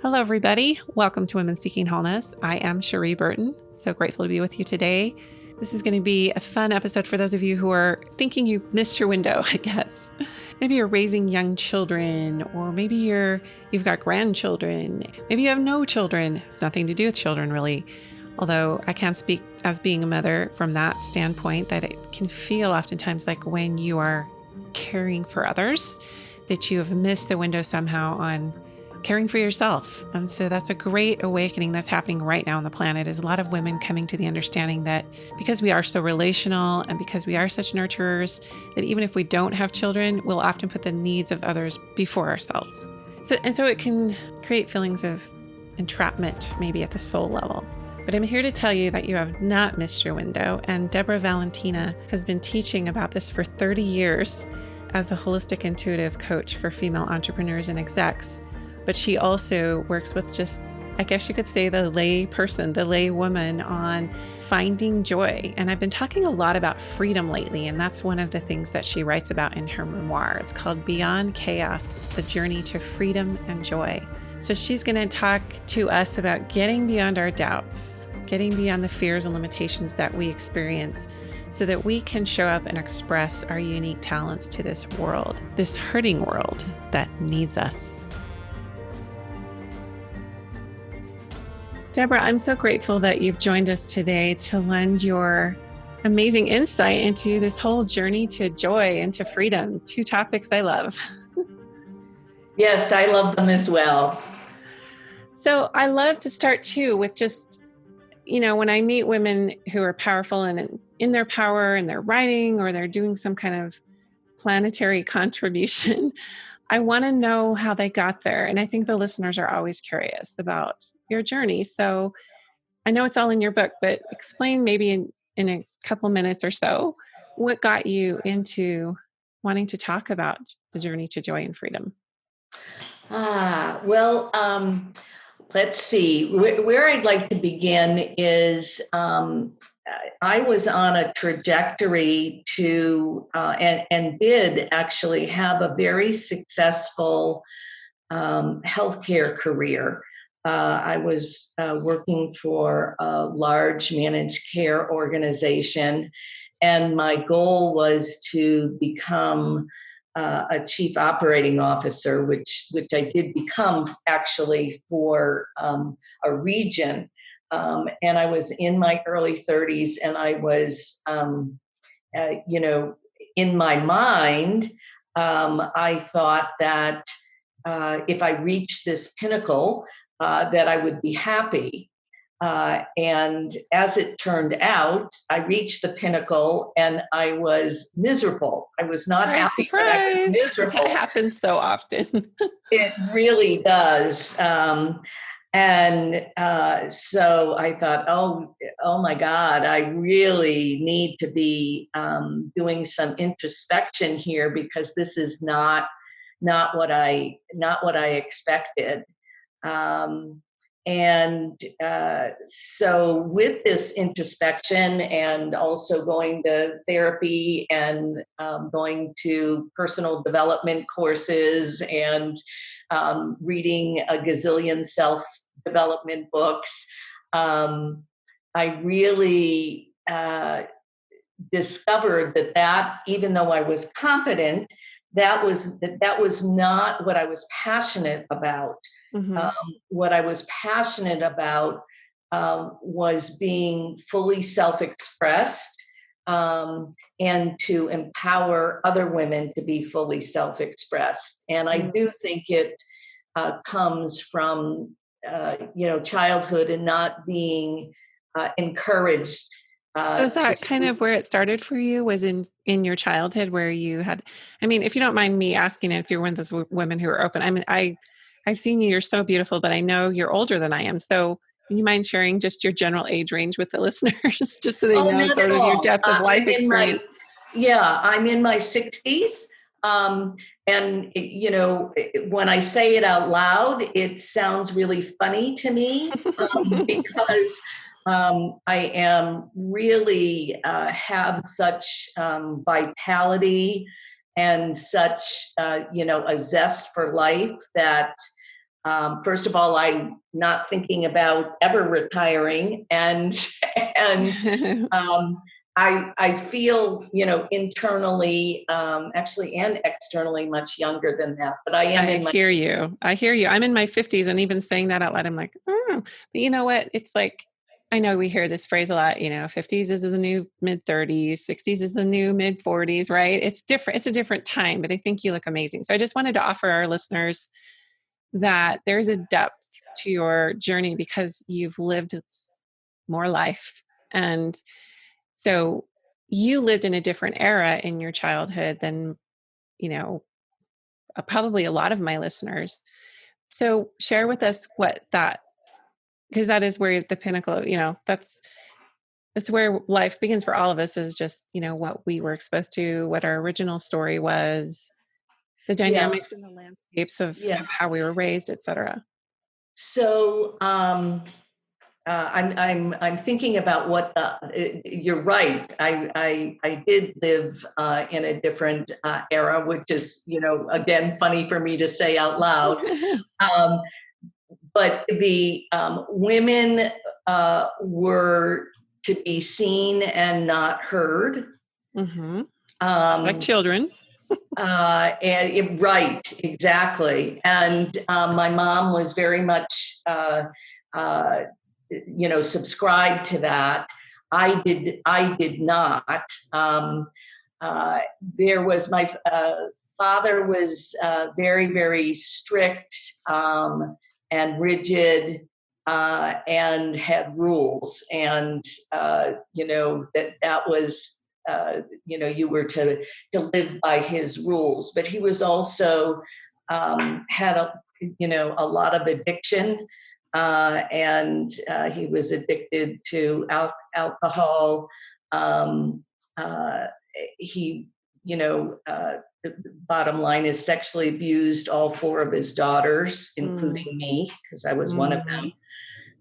Hello, everybody. Welcome to Women Seeking Wholeness. I am Cherie Burton. So grateful to be with you today. This is going to be a fun episode for those of you who are thinking you missed your window, I guess. Maybe you're raising young children, or maybe you've got grandchildren. Maybe you have no children. It's nothing to do with children, really. Although I can speak as being a mother from that standpoint, that it can feel oftentimes like when you are caring for others, that you have missed the window somehow on caring for yourself. And so that's a great awakening that's happening right now on the planet, is a lot of women coming to the understanding that because we are so relational and because we are such nurturers, that even if we don't have children, we'll often put the needs of others before ourselves. So it can create feelings of entrapment, maybe at the soul level. But I'm here to tell you that you have not missed your window. And Debra Valentina has been teaching about this for 30 years as a holistic intuitive coach for female entrepreneurs and execs. But she also works with just, I guess you could say, the lay person, the lay woman on finding joy. And I've been talking a lot about freedom lately, and that's one of the things that she writes about in her memoir. It's called Beyond Chaos, The Journey to Freedom and Joy. So she's going to talk to us about getting beyond our doubts, getting beyond the fears and limitations that we experience, so that we can show up and express our unique talents to this world, this hurting world that needs us. Debra, I'm so grateful that you've joined us today to lend your amazing insight into this whole journey to joy and to freedom, two topics I love. Yes, I love them as well. So I love to start too with just, when I meet women who are powerful and in their power and they're writing or they're doing some kind of planetary contribution, I want to know how they got there. And I think the listeners are always curious about your journey. So I know it's all in your book, but explain maybe in a couple minutes or so, what got you into wanting to talk about the journey to joy and freedom? Let's see. Where I'd like to begin is I was on a trajectory to and did actually have a very successful healthcare career. I was working for a large managed care organization, and my goal was to become a chief operating officer, which I did become actually for a region. And I was in my early 30s, and I was, in my mind, I thought that if I reached this pinnacle, that I would be happy. And as it turned out, I reached the pinnacle and I was miserable. I was not happy, Surprise. but I was miserable. That happens so often. It really does. So I thought, oh my God, I really need to be doing some introspection here, because this is not what I expected. So with this introspection and also going to therapy and going to personal development courses and reading a gazillion self-development books, I really discovered that even though I was competent, that was not what I was passionate about. Mm-hmm. What I was passionate about was being fully self-expressed and to empower other women to be fully self-expressed. And I do think it comes from childhood and not being encouraged. So is that kind of where it started for you, was in your childhood, where you had, if you don't mind me asking, if you're one of those women who are open, I've seen you, you're so beautiful, but I know you're older than I am. So do you mind sharing just your general age range with the listeners, just so they know sort of your depth of life experience? I'm in my 60s. And when I say it out loud, it sounds really funny to me because I am really have such vitality and such, a zest for life that First of all, I'm not thinking about ever retiring, and um, I feel, internally, actually, and externally much younger than that. But I am I in my hear you. I hear you. I'm in my 50s, and even saying that out loud, I'm like, oh. But you know what? It's like, I know we hear this phrase a lot, 50s is the new mid 30s, 60s is the new mid 40s, right? It's different. It's a different time, but I think you look amazing. So I just wanted to offer our listeners that there's a depth to your journey because you've lived more life. And so you lived in a different era in your childhood than, you know, probably a lot of my listeners. So share with us what that, because that is where the pinnacle, that's where life begins for all of us, is just, what we were exposed to, what our original story was, the yeah, dynamics and the landscapes of yeah. how we were raised, et cetera. So I'm thinking about what you're right. I did live in a different era, which is, again, funny for me to say out loud. Um, but the women were to be seen and not heard. Mm-hmm. Just like Um, children. right, exactly. And my mom was very much, uh, subscribed to that. I did not. Um, there was my father was very, very strict and rigid. And had rules, and that was you were to live by his rules. But he was also had a lot of addiction, and he was addicted to alcohol. Um, uh, he, the bottom line is sexually abused all four of his daughters, Mm. including me, because I was one of Mm.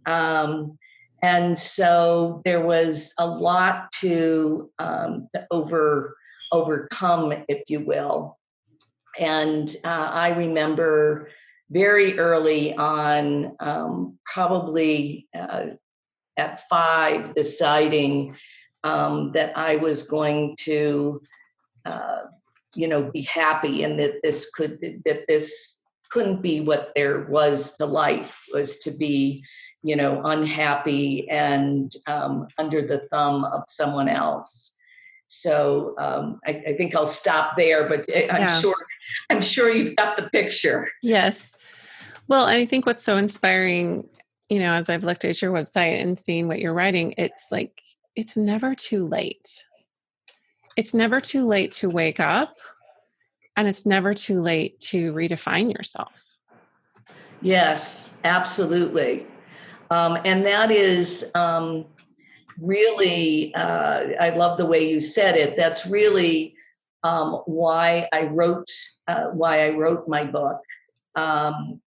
them. And so there was a lot to overcome, if you will. And I remember very early on, probably at 5, deciding that I was going to, be happy, and that this couldn't be what there was to life, was to be, unhappy and under the thumb of someone else. So I think I'll stop there, but Yeah. I'm sure you've got the picture. Yes. Well, I think what's so inspiring, as I've looked at your website and seen what you're writing, it's like, it's never too late. It's never too late to wake up, and it's never too late to redefine yourself. Yes, absolutely. And that is really, I love the way you said it. That's really why I wrote my book,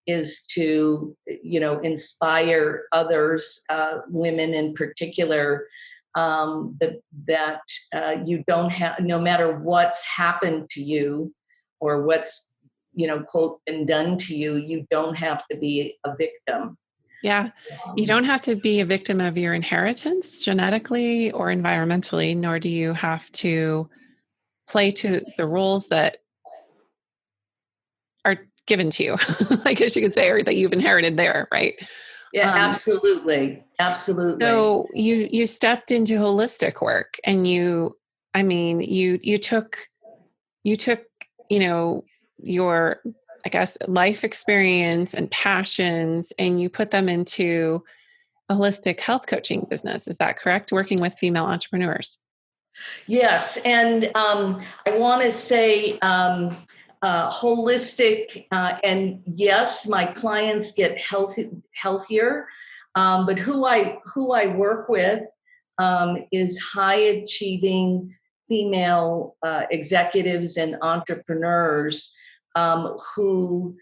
is to, inspire others, women in particular, that you don't have, no matter what's happened to you or what's, quote, been done to you, you don't have to be a victim. Yeah. You don't have to be a victim of your inheritance genetically or environmentally, nor do you have to play to the roles that are given to you, I guess you could say, or that you've inherited there, right? Yeah, Um, absolutely. Absolutely. so you stepped into holistic work, and you took, your, I guess, life experience and passions, and you put them into a holistic health coaching business. Is that correct? Working with female entrepreneurs. Yes, and I want to say holistic, and yes, my clients get healthier, but who I work with is high achieving female executives and entrepreneurs who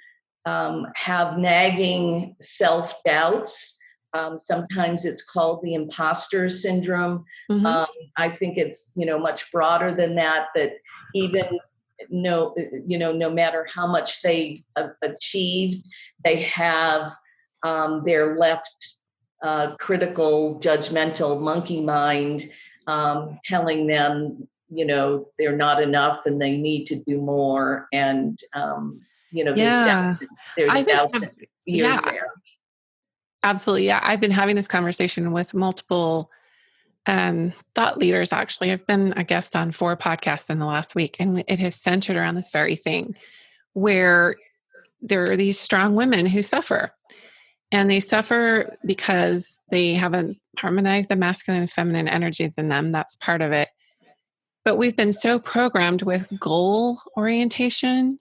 have nagging self doubts. Sometimes it's called the imposter syndrome. Mm-hmm. Um, I think it's much broader than that. That even no matter how much they achieved, they have their left critical, judgmental monkey mind telling them, they're not enough and they need to do more. And, there's Yeah. doubts, there's I've been, doubts and fears yeah, there. absolutely. Yeah. I've been having this conversation with multiple thought leaders. Actually, I've been a guest on 4 podcasts in the last week, and it has centered around this very thing where there are these strong women who suffer. And they suffer because they haven't harmonized the masculine and feminine energy in them. That's part of it. But we've been so programmed with goal orientation,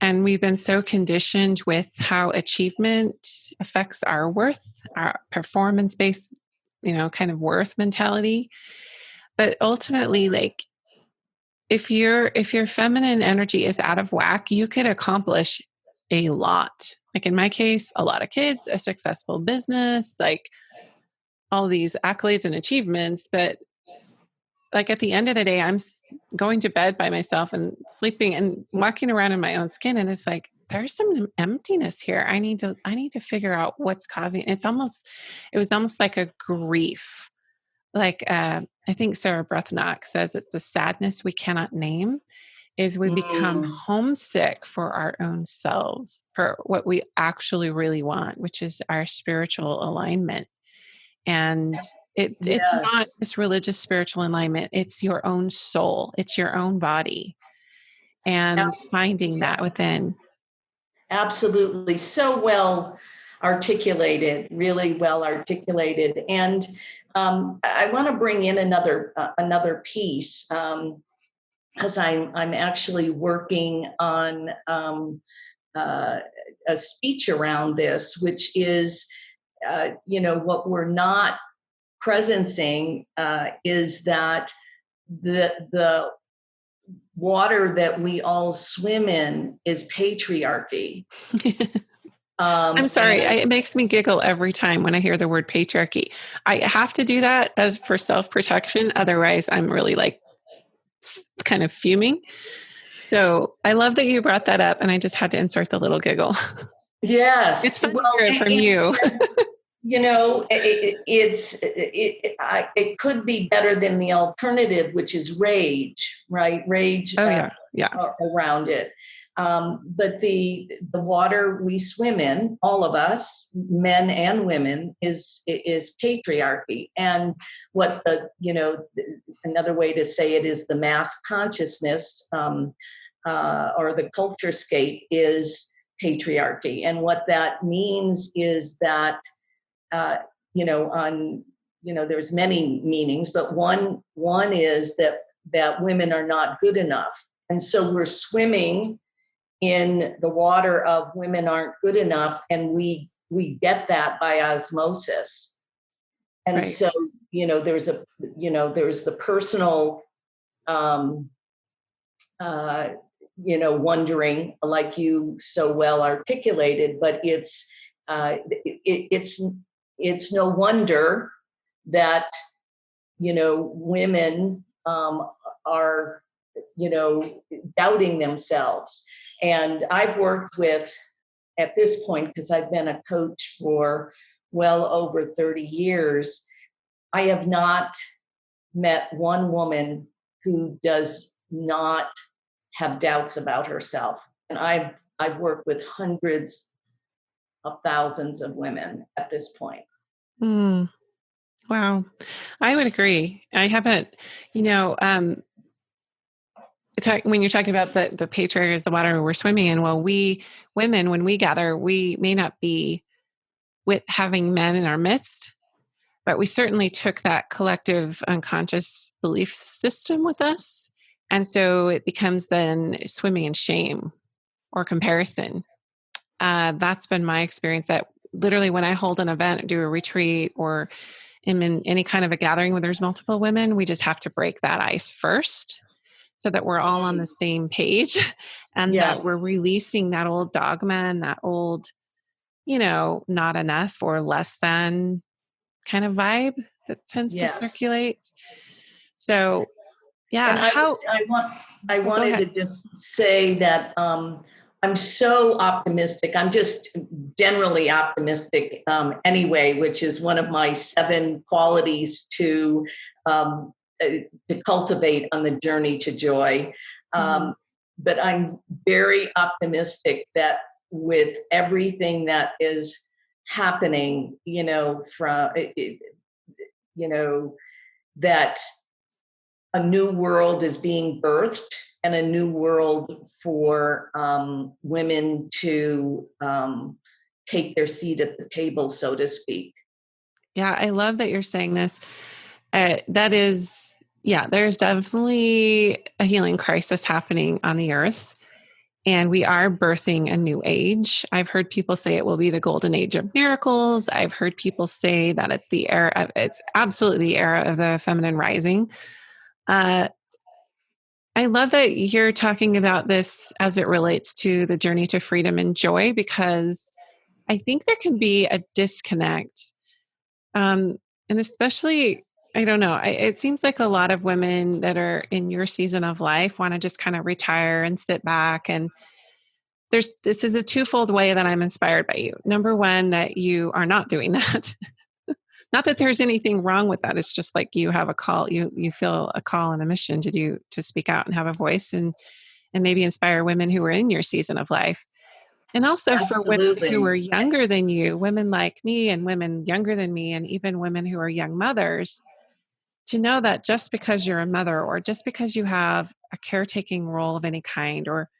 and we've been so conditioned with how achievement affects our worth, our performance based, kind of worth mentality. But ultimately, like, if your feminine energy is out of whack, you could accomplish a lot. Like in my case, a lot of kids, a successful business, like all these accolades and achievements. But like at the end of the day, I'm going to bed by myself and sleeping and walking around in my own skin. And it's like, there's some emptiness here. I need to figure out what's causing it. It was almost like a grief. Like, I think Sarah Brethnock says it's the sadness we cannot name, is we become Mm, homesick for our own selves, for what we actually really want, which is our spiritual alignment. And it's yes, not this religious spiritual alignment. It's your own soul. It's your own body, and abs- finding that within. absolutely. So well articulated, really well articulated. And I want to bring in another piece. Because I'm actually working on a speech around this, which is, what we're not presencing is that the water that we all swim in is patriarchy. I'm sorry. And It makes me giggle every time when I hear the word patriarchy. I have to do that as for self protection. Otherwise, I'm really like kind of fuming. So I love that you brought that up, and I just had to insert the little giggle. It's yes, fun to well, hear it from you. it could be better than the alternative, which is rage, right? Rage Oh yeah, yeah, around it. But the water we swim in, all of us, men and women, is patriarchy. And what another way to say it is the mass consciousness, or the culture scape is patriarchy. And what that means is that, uh, there's many meanings, but one is that women are not good enough. And so we're swimming in the water of women aren't good enough, and we get that by osmosis. And right. so, there's the personal, um, uh, wondering, like you so well articulated, but it's no wonder that, women are, doubting themselves. And I've worked with, at this point, because I've been a coach for well over 30 years, I have not met one woman who does not have doubts about herself. And I've worked with hundreds of thousands of women at this point. Mm, wow. I would agree. I haven't, you know, when you're talking about the patriarchy is the water we're swimming in, well, we women, when we gather, we may not be with having men in our midst, but we certainly took that collective unconscious belief system with us. And so it becomes then swimming in shame or comparison. That's been my experience, that literally when I hold an event, do a retreat, or am in any kind of a gathering where there's multiple women, we just have to break that ice first so that we're all on the same page and Yeah, that we're releasing that old dogma and that old, not enough or less than kind of vibe that tends to yes. circulate. So Yeah. And I Oh, go wanted to ahead. just say that I'm so optimistic. I'm just generally optimistic anyway, which is one of my 7 qualities um, to cultivate on the journey to joy. Mhm. Um, but I'm very optimistic that with everything that is happening, you know, that a new world is being birthed and a new world for women to take their seat at the table, so to speak. Yeah, I love that you're saying this. That is, yeah, there's definitely a healing crisis happening on the earth, and we are birthing a new age. I've heard people say it will be the golden age of miracles. I've heard people say that it's absolutely the era of the feminine rising. Uh, I love that you're talking about this as it relates to the journey to freedom and joy, because I think there can be a disconnect. And especially, I don't know, it seems like a lot of women that are in your season of life want to just kind of retire and sit back. And this is a twofold way that I'm inspired by you. Number one, that you are not doing that. Not that there's anything wrong with that. It's just like you have a call, you feel a call and a mission to speak out and have a voice and maybe inspire women who are in your season of life. And also for women who are Absolutely. younger than you, women like me and women younger than me, and even women who are young mothers, to know that just because you're a mother or just because you have a caretaking role of any kind, or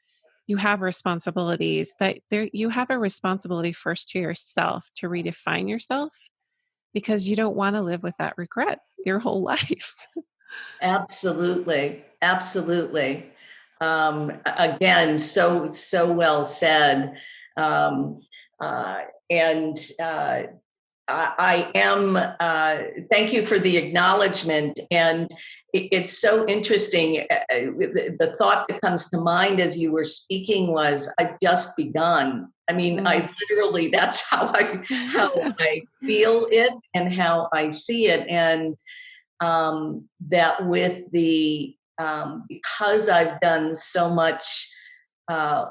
you have responsibilities, that you have a responsibility first to yourself to redefine yourself, because you don't want to live with that regret your whole life. Absolutely. Absolutely. Again, so well said. Um, and I am, thank you for the acknowledgement. And it's so interesting. The thought that comes to mind as you were speaking was, I've just begun. I mean, Mm. I literally, that's how I feel it and how I see it. And that with because I've done so much, uh,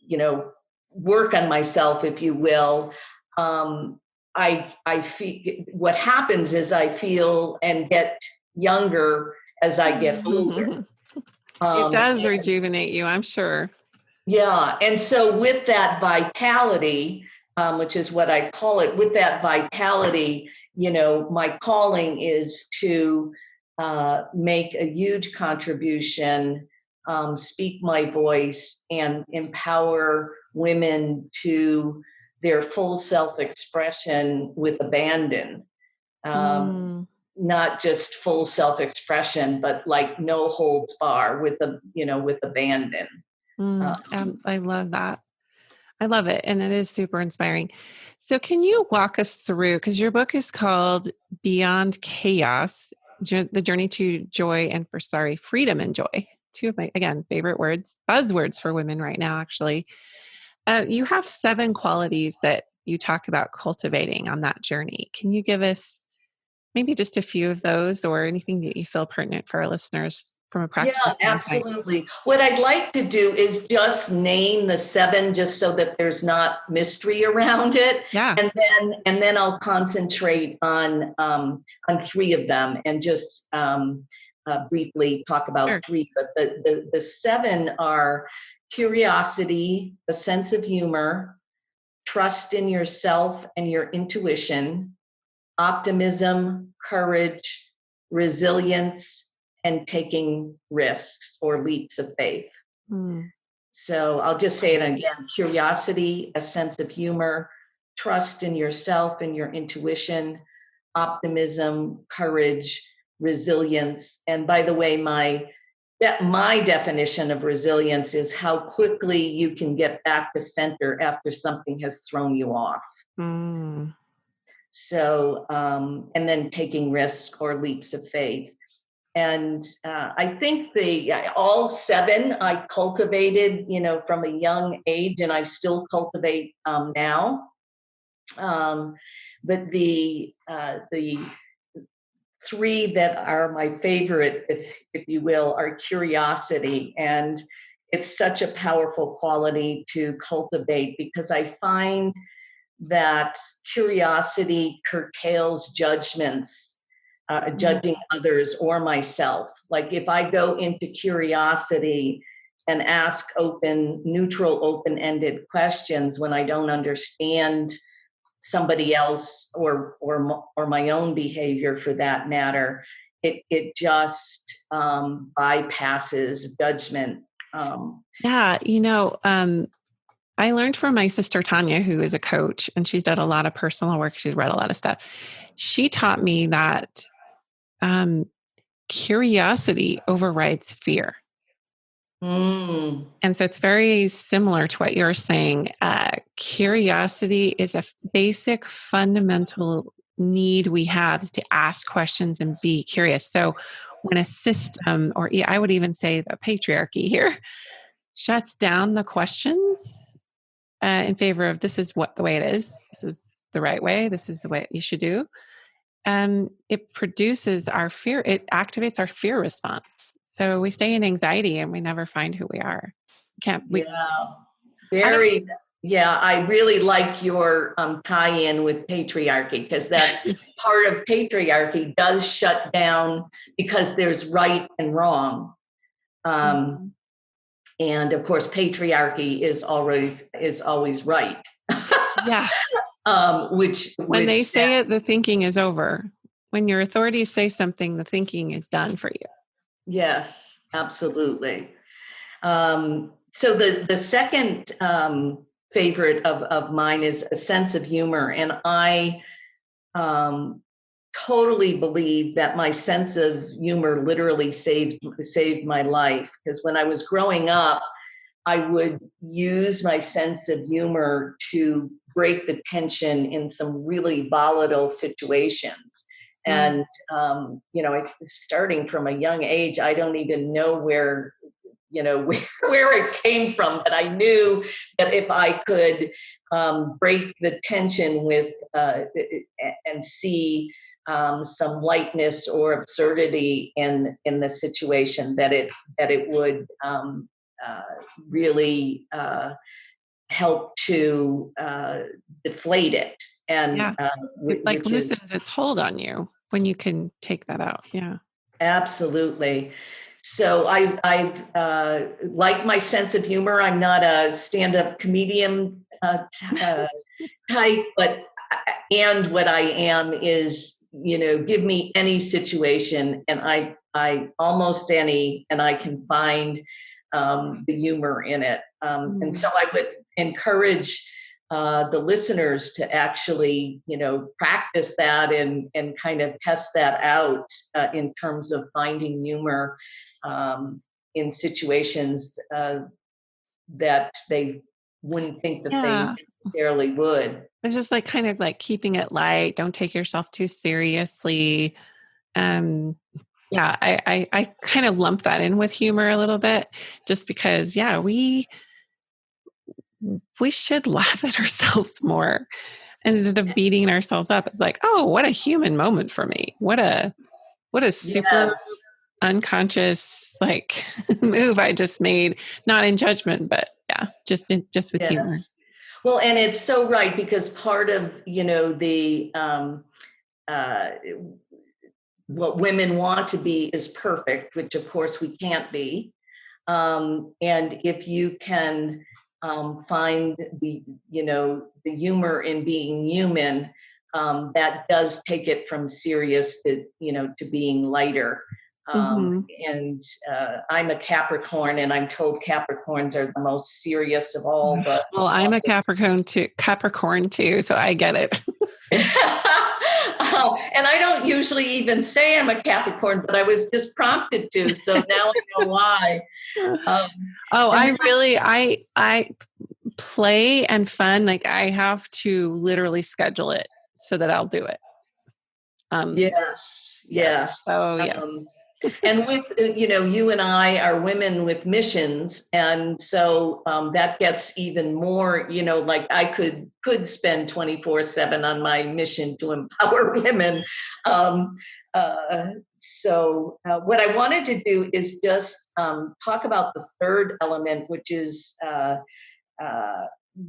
you know, work on myself, if you will, I feel what happens is I feel and get younger as I get older. It Um, does rejuvenate you, I'm sure. yeah, and so with that vitality, which is what I call it, with that vitality, my calling is to make a huge contribution, speak my voice, and empower women to their full self-expression with abandon. Um, Mm, Not just full self-expression, but like no holds bar with abandon. I love that. I love it. And it is super inspiring. So, can you walk us through? Because your book is called Beyond Chaos, The Journey to Joy and Freedom and Joy. Two of my, again, favorite words, buzzwords for women right now, actually. You have 7 qualities that you talk about cultivating on that journey. Can you give us maybe just a few of those, or anything that you feel pertinent for our listeners from a Yeah, practical standpoint? absolutely. What I'd like to do is just name the 7 just so that there's not mystery around it. Yeah, And then I'll concentrate on 3 of them and just briefly talk about sure. 3. But the 7 are curiosity, a sense of humor, trust in yourself and your intuition, optimism, courage, resilience, and taking risks or leaps of faith. Mm, So I'll just say it again: curiosity, a sense of humor, trust in yourself and your intuition, optimism, courage, resilience. And by the way, my definition of resilience is how quickly you can get back to center after something has thrown you off. mm, So, and then taking risks or leaps of faith. And I think all 7 I cultivated, from a young age, and I still cultivate now. But the three that are my favorite, if you will, are curiosity. And it's such a powerful quality to cultivate because I find that curiosity curtails judgments, judging others or myself. Like if I go into curiosity and ask neutral, open-ended questions when I don't understand somebody else or my own behavior for that matter, it just bypasses judgment. Yeah, I learned from my sister Tanya, who is a coach, and she's done a lot of personal work. She's read a lot of stuff. She taught me that curiosity overrides fear. And so it's very similar to what you're saying. Curiosity is a basic fundamental need we have to ask questions and be curious. So when a system, or I would even say the patriarchy here, shuts down the questions in favor of this is what the way it is, this is the right way, this is the way you should do, it produces our fear, it activates our fear response. So we stay in anxiety and we never find who we are. I really like your tie-in with patriarchy, because that's part of patriarchy does shut down because there's right and wrong. And of course, patriarchy is always right. Yeah. Which when they say it, the thinking is over. When your authorities say something, the thinking is done for you. Yes, absolutely. So the second favorite of mine is a sense of humor. And I totally believe that my sense of humor literally saved my life. Because when I was growing up, I would use my sense of humor to break the tension in some really volatile situations. And, starting from a young age, I don't even know where it came from, but I knew that if I could break the tension with and see some lightness or absurdity in the situation, that it would really help to deflate it, and it loosens its hold on you when you can take that out. Yeah, absolutely. So I like my sense of humor. I'm not a stand-up comedian type, but and what I am is, give me any situation and I almost any, and I can find the humor in it. And so I would encourage the listeners to actually, practice that and kind of test that out in terms of finding humor in situations that they wouldn't think that they necessarily would. It's just like kind of like keeping it light. Don't take yourself too seriously. I kind of lump that in with humor a little bit, just because, we should laugh at ourselves more instead of beating ourselves up. It's like, oh, what a human moment for me. What a super unconscious move I just made, not in judgment, but just with humor. Well, and it's so right, because part of, the what women want to be is perfect, which of course we can't be. And if you can find the humor in being human, that does take it from serious to being lighter. And I'm a Capricorn, and I'm told Capricorns are the most serious of all. But well, I'm a Capricorn too, so I get it. And I don't usually even say I'm a Capricorn, but I was just prompted to, so now I know why. I play and fun. Like I have to literally schedule it so that I'll do it. Yes. Oh, yes. And with, you and I are women with missions. And so that gets even more, like I could spend 24/7 on my mission to empower women. Um, what I wanted to do is just talk about the third element, which is uh,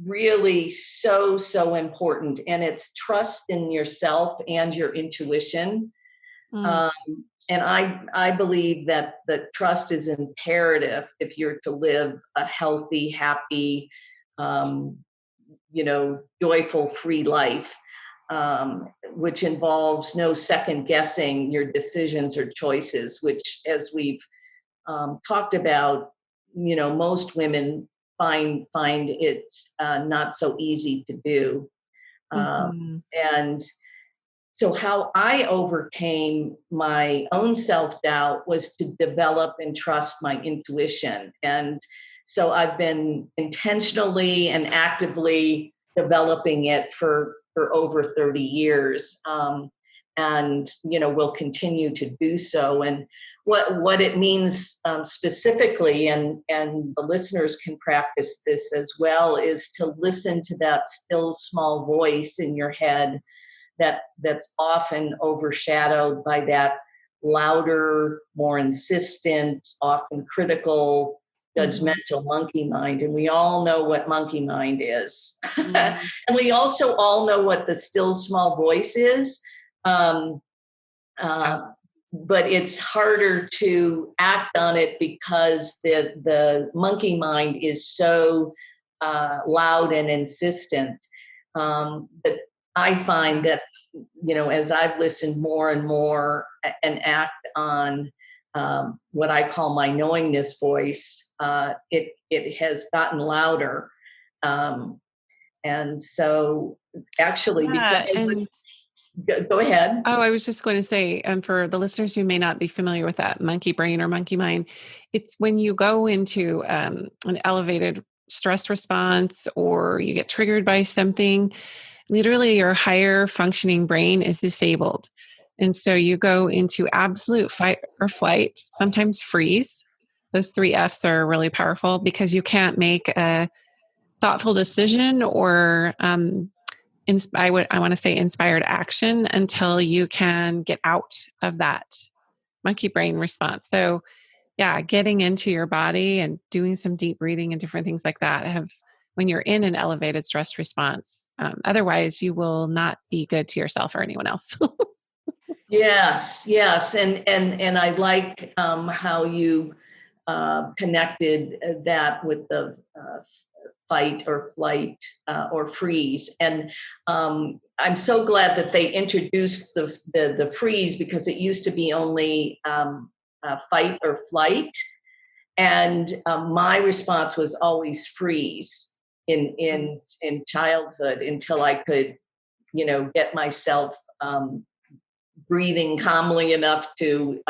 really so important. And it's trust in yourself and your intuition. Mm, Um, and I believe that the trust is imperative if you're to live a healthy, happy, um, joyful, free life, which involves no second guessing your decisions or choices, which, as we've talked about, most women find it not so easy to do. Um, mhm, and so, how I overcame my own self doubt was to develop and trust my intuition. And so, I've been intentionally and actively developing it for over 30 years. And will continue to do so. And what it means specifically, and the listeners can practice this as well, is to listen to that still small voice in your head that's often overshadowed by that louder, more insistent, often critical, mhm, judgmental monkey mind. And we all know what monkey mind is. And mhm. we also all know what the still small voice is. Um, Yeah. uh, but it's harder to act on it because the monkey mind is so loud and insistent. But I find Yeah. that, as I've listened more and more and act on what I call my knowingness voice, it has gotten louder. Um, and so, actually, because Yeah. And go ahead. oh, I was just going to say, for the listeners who may not be familiar with that monkey brain or monkey mind, it's when you go into an elevated stress response or you get triggered by something, literally your higher functioning brain is disabled. And so you go into absolute fight or flight, sometimes freeze. Those three F's are really powerful because you can't make a thoughtful decision or I want to say inspired action until you can get out of that monkey brain response. So yeah, getting into your body and doing some deep breathing and different things like that have when you're in an elevated stress response. Otherwise, you will not be good to yourself or anyone else. Yes, yes, and I like how you connected that with the fight or flight or freeze. And I'm so glad that they introduced the freeze, because it used to be only fight or flight. And my response was always freeze in childhood until I could, get myself breathing calmly enough to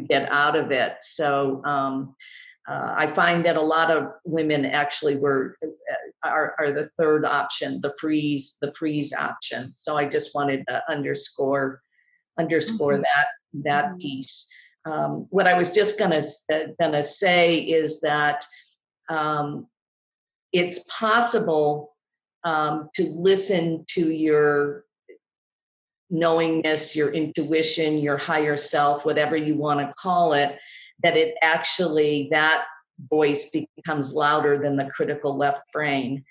get out of it. So I find that a lot of women actually are the third option, the freeze option. So I just wanted to underscore Mhm, that mhm. piece. What I was just gonna say is that um, it's possible to listen to your knowingness, your intuition, your higher self, whatever you want to call it, that it actually, that voice becomes louder than the critical left brain.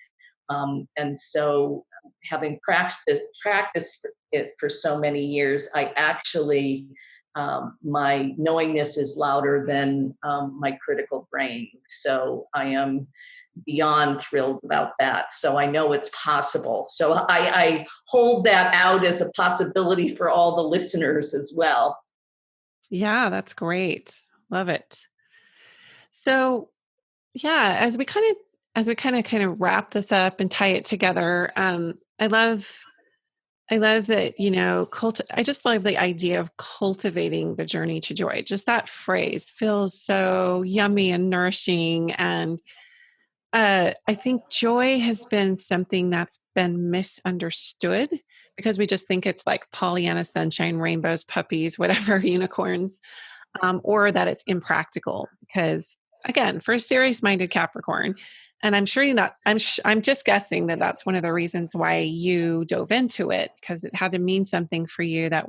And so, having practiced it for so many years, I actually, my knowingness is louder than my critical brain. So I am beyond thrilled about that. So I know it's possible. So I hold that out as a possibility for all the listeners as well. Yeah, that's great. Love it. So yeah, as we kind of wrap this up and tie it together, I love that, I just love the idea of cultivating the journey to joy. Just that phrase feels so yummy and nourishing. And I think joy has been something that's been misunderstood because we just think it's like Pollyanna sunshine, rainbows, puppies, whatever, unicorns. or that it's impractical. Because again, for a serious-minded Capricorn, and I'm sure I'm just guessing that that's one of the reasons why you dove into it, because it had to mean something for you that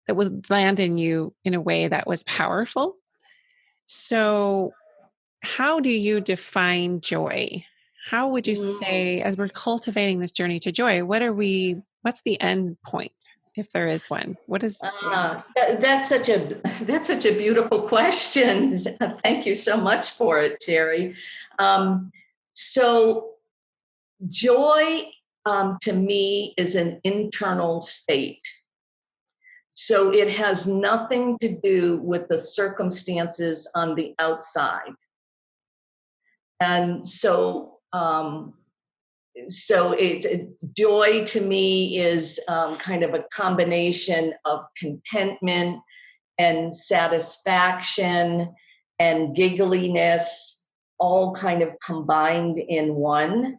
would land in you in a way that was powerful. So, how do you define joy? How would you Mm. say, as we're cultivating this journey to joy, what's the end point, if there is one? What is joy? That's such a beautiful question. Thank you so much for it, Cherie. So joy, to me, is an internal state. So it has nothing to do with the circumstances on the outside. And joy to me is kind of a combination of contentment and satisfaction and giggliness, all kind of combined in one.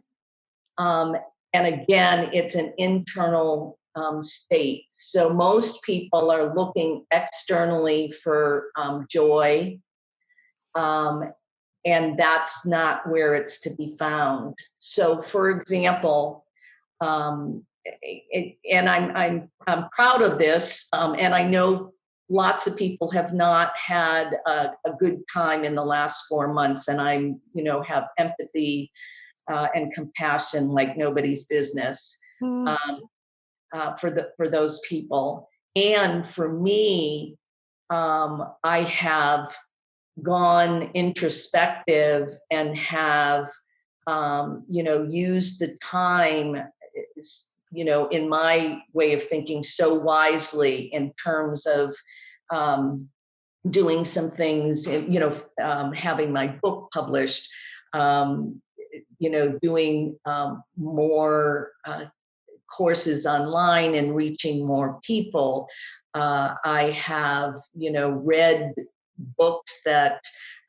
Um, and again, it's an internal state. So most people are looking externally for joy, and that's not where it's to be found. So, for example, and I'm proud of this, and I know lots of people have not had a good time in the last 4 months, and have empathy and compassion like nobody's business Mm, um, for those people. And for me, I have gone introspective and have used the time, in my way of thinking, so wisely in terms of doing some things, having my book published, doing more courses online and reaching more people. I have, read books that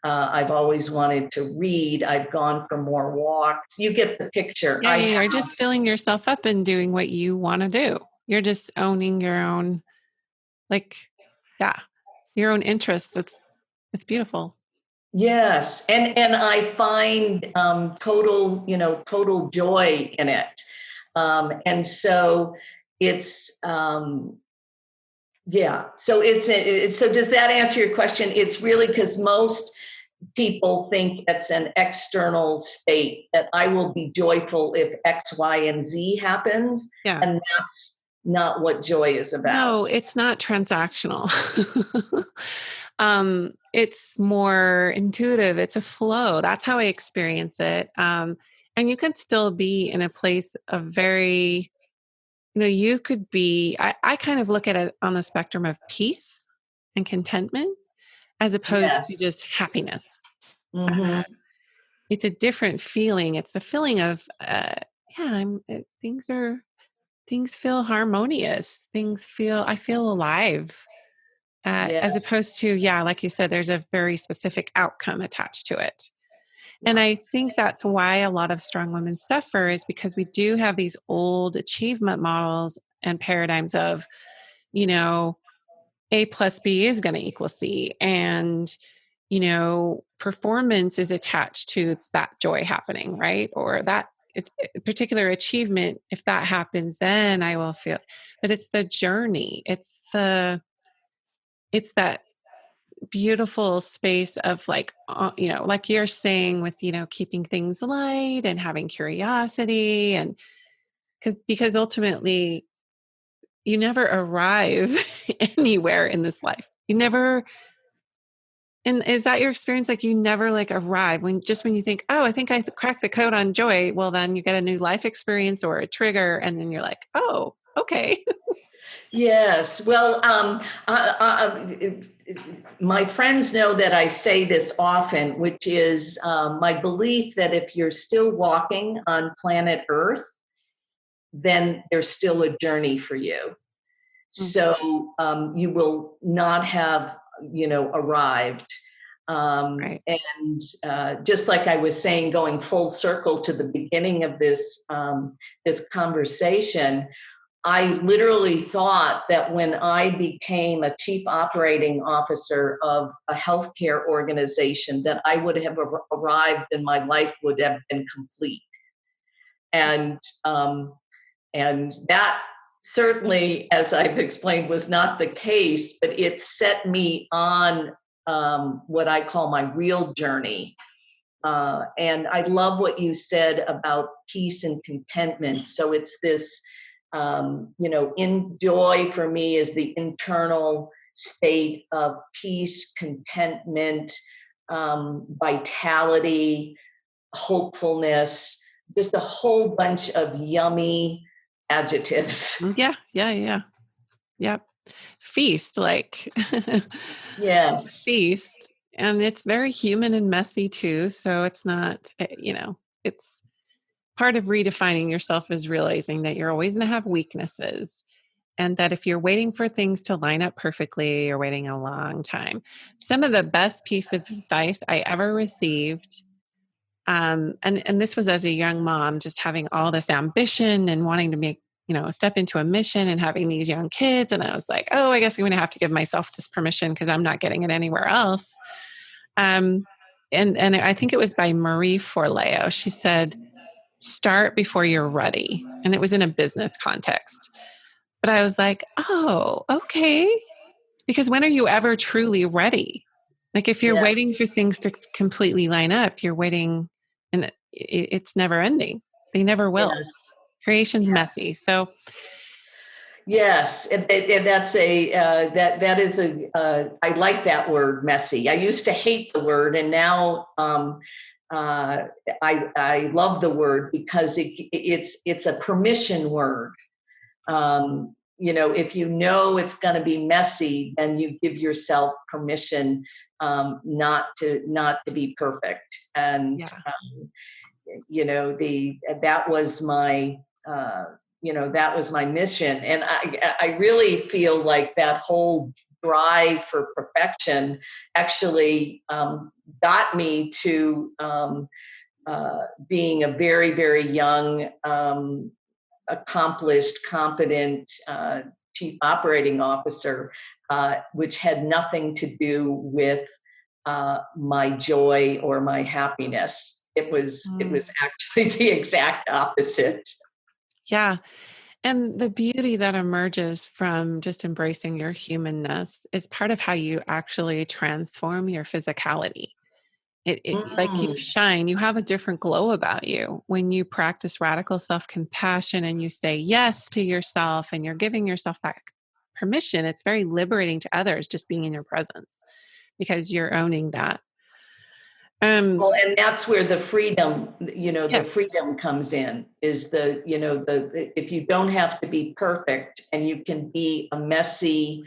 I've always wanted to read. I've gone for more walks. You get the picture. yeah, you're just filling yourself up and doing what you want to do. You're just owning your own, like, yeah, your own interests. It's beautiful. Yes, and I find total joy in it, and so it's yeah. So does that answer your question? It's really because most people think it's an external state, that I will be joyful if X, Y, and Z happens, Yeah. and that's not what joy is about. No, it's not transactional. It's more intuitive. It's a flow. That's how I experience it. And you can still be in a place of very, you could be, I kind of look at it on the spectrum of peace and contentment as opposed to Yes. just happiness. Hmm. It's a different feeling. It's the feeling of, yeah, things feel harmonious. I feel alive. As Yes. opposed to, yeah, like you said, there's a very specific outcome attached to it. And Yeah. I think that's why a lot of strong women suffer, is because we do have these old achievement models and paradigms of, you know, A plus B is going to equal C. And, performance is attached to that joy happening, right? Or that it's a particular achievement. If that happens, then I will feel, but it's the journey. It's that beautiful space of like, like you're saying with, keeping things light and having curiosity, and because ultimately you never arrive anywhere in this life. You never, and is that your experience? Like you never like arrive when you think, oh, I think I cracked the code on joy. Well, then you get a new life experience or a trigger. And then you're like, oh, okay. Yes. Well, my friends know that I say this often, which is my belief that if you're still walking on planet Earth, then there's still a journey for you. Mm, So you will not have, arrived. right. And just like I was saying, going full circle to the beginning of this conversation, I literally thought that when I became a chief operating officer of a healthcare organization, that I would have arrived and my life would have been complete. And that certainly, as I've explained, was not the case, but it set me on what I call my real journey. And I love what you said about peace and contentment. So it's this, in joy for me is the internal state of peace, contentment, vitality, hopefulness, just a whole bunch of yummy adjectives. Yep. Feast, like Yes. feast. And it's very human and messy too. So it's not, it's part of redefining yourself is realizing that you're always going to have weaknesses. And that if you're waiting for things to line up perfectly, you're waiting a long time. Some of the best piece of advice I ever received, and this was as a young mom, just having all this ambition and wanting to make, step into a mission and having these young kids. And I was like, oh, I guess I'm going to have to give myself this permission because I'm not getting it anywhere else. And I think it was by Marie Forleo. She said, start before you're ready. And it was in a business context. But I was like, oh, okay. Because when are you ever truly ready? Like if you're Yes. waiting for things to completely line up, you're waiting and it's never ending. They never will. Yes. Creation's messy. So yes, and that's that is I like that word, messy. I used to hate the word, and now I love the word because it's a permission word. If you know it's going to be messy, then you give yourself permission not to be perfect. And that was my that was my mission. And I really feel like that whole drive for perfection actually got me to being a very, very young, accomplished, competent chief operating officer, which had nothing to do with my joy or my happiness. It was actually the exact opposite. yeah. And the beauty that emerges from just embracing your humanness is part of how you actually transform your physicality. Like you Mm. shine, you have a different glow about you when you practice radical self-compassion and you say yes to yourself and you're giving yourself that permission. It's very liberating to others just being in your presence because you're owning that. Well, and that's where the freedom, the Yes. freedom comes in, is if you don't have to be perfect and you can be a messy,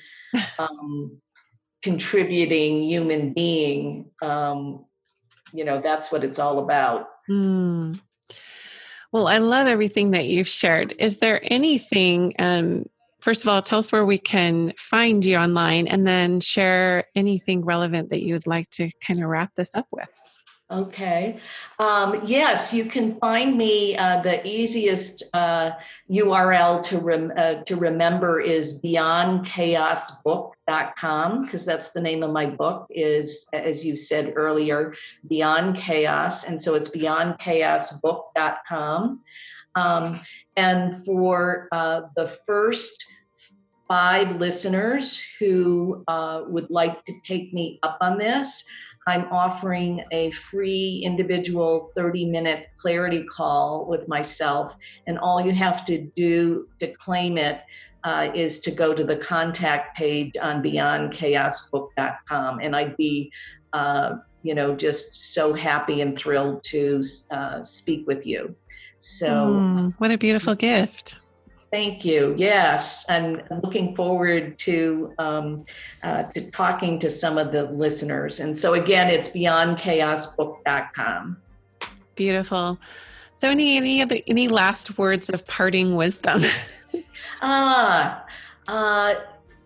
contributing human being, that's what it's all about. Hmm. Well, I love everything that you've shared. Is there anything, first of all, tell us where we can find you online and then share anything relevant that you would like to kind of wrap this up with? Okay. Yes, you can find me. The easiest URL to remember is beyondchaosbook.com, because that's the name of my book, is, as you said earlier, Beyond Chaos. And so it's beyondchaosbook.com. And for the first 5 listeners who would like to take me up on this, I'm offering a free individual 30-minute clarity call with myself. And all you have to do to claim it is to go to the contact page on beyondchaosbook.com. And I'd be, just so happy and thrilled to speak with you. So what a beautiful gift. thank you. Yes, and I'm looking forward to talking to some of the listeners. And so again, it's beyondchaosbook.com. Beautiful. So any last words of parting wisdom?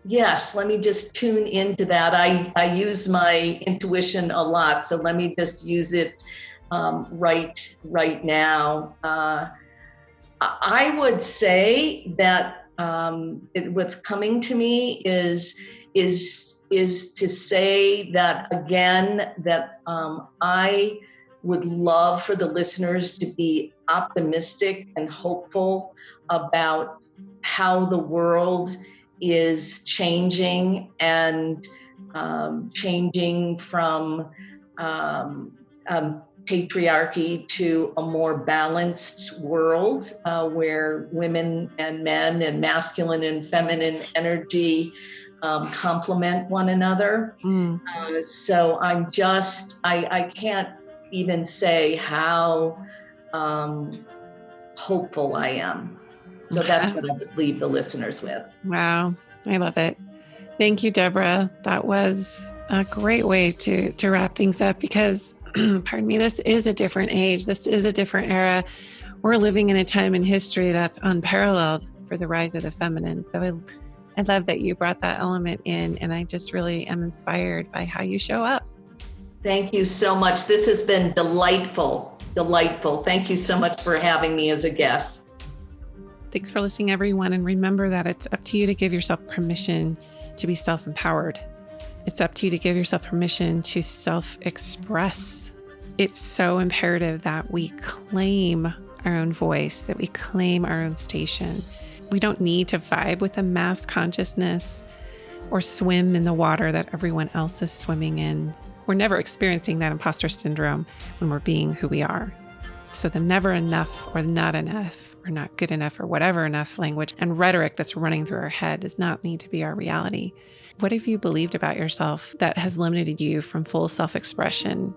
Yes, let me just tune into that. I use my intuition a lot, so let me just use it right now. I would say that what's coming to me is to say that again, that I would love for the listeners to be optimistic and hopeful about how the world is changing and changing from patriarchy to a more balanced world where women and men and masculine and feminine energy complement one another. So I can't even say how hopeful I am. So that's what I would leave the listeners with. Wow. I love it. Thank you, Debra. That was a great way to wrap things up because, pardon me, this is a different age. This is a different era. We're living in a time in history that's unparalleled for the rise of the feminine. So I love that you brought that element in, and I just really am inspired by how you show up. Thank you so much. This has been delightful, delightful. Thank you so much for having me as a guest. Thanks for listening, everyone. And remember that it's up to you to give yourself permission to be self-empowered. It's up to you to give yourself permission to self-express. It's so imperative that we claim our own voice, that we claim our own station. We don't need to vibe with a mass consciousness or swim in the water that everyone else is swimming in. We're never experiencing that imposter syndrome when we're being who we are. So the never enough or not enough or not good enough or whatever enough language and rhetoric that's running through our head does not need to be our reality. What have you believed about yourself that has limited you from full self-expression?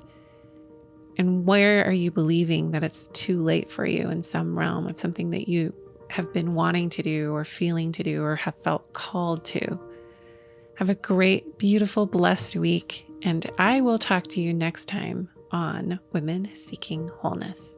And where are you believing that it's too late for you in some realm of something that you have been wanting to do or feeling to do or have felt called to? Have a great, beautiful, blessed week. And I will talk to you next time on Women Seeking Wholeness.